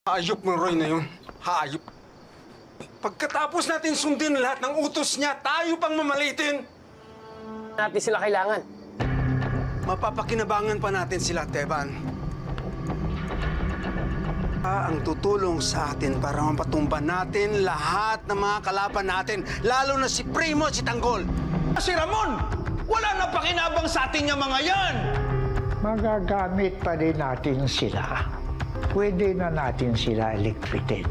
Hayop ng Roy na yun. Hayop. Pagkatapos natin sundin lahat ng utos niya, tayo pang mamalitin. Natin sila kailangan. Mapapakinabangan pa natin sila, Teban. Ang tutulong sa atin para mapatumba natin lahat ng mga kalaban natin, lalo na si Primo at si Tanggol. Si Ramon! Wala na pakinabang sa atin yung mga yan! Magagamit pa din natin sila. Pwede na natin sila electrited.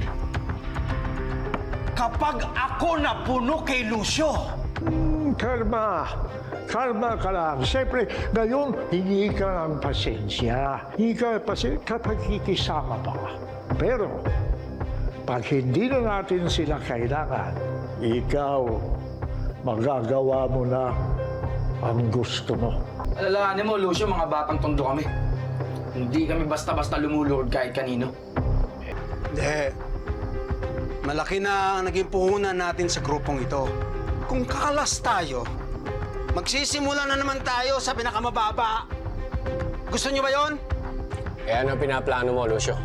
Kapag ako napuno kay Lucio, Kalma. Kalma ka lang. Siyempre, ngayon, hingi ka ng pasensya. Hingi ka ng pasensya kapag kikisama pa. Pero, pag hindi na natin sila kailangan, ikaw, magagawa mo na ang gusto mo. Alalahanin mo, Lucio, mga batang tondo kami. Hindi kami basta-basta lumulord kahit kanino. Hindi. Malaki na ang naging puhunan natin sa grupong ito. Kung kakalas tayo, magsisimula na naman tayo sa pinakamababa. Gusto niyo ba yon? Eh, ano pinaplano mo, Lucio?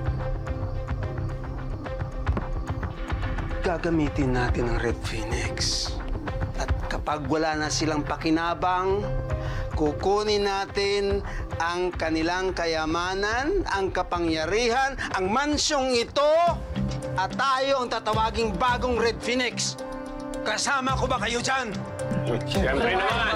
Gagamitin natin ang Red Phoenix. At kapag wala na silang pakinabang, kukunin natin ang kanilang kayamanan, ang kapangyarihan, ang mansyong ito, at tayo ang tatawaging bagong Red Phoenix. Kasama ko ba kayo dyan? Siyempre naman!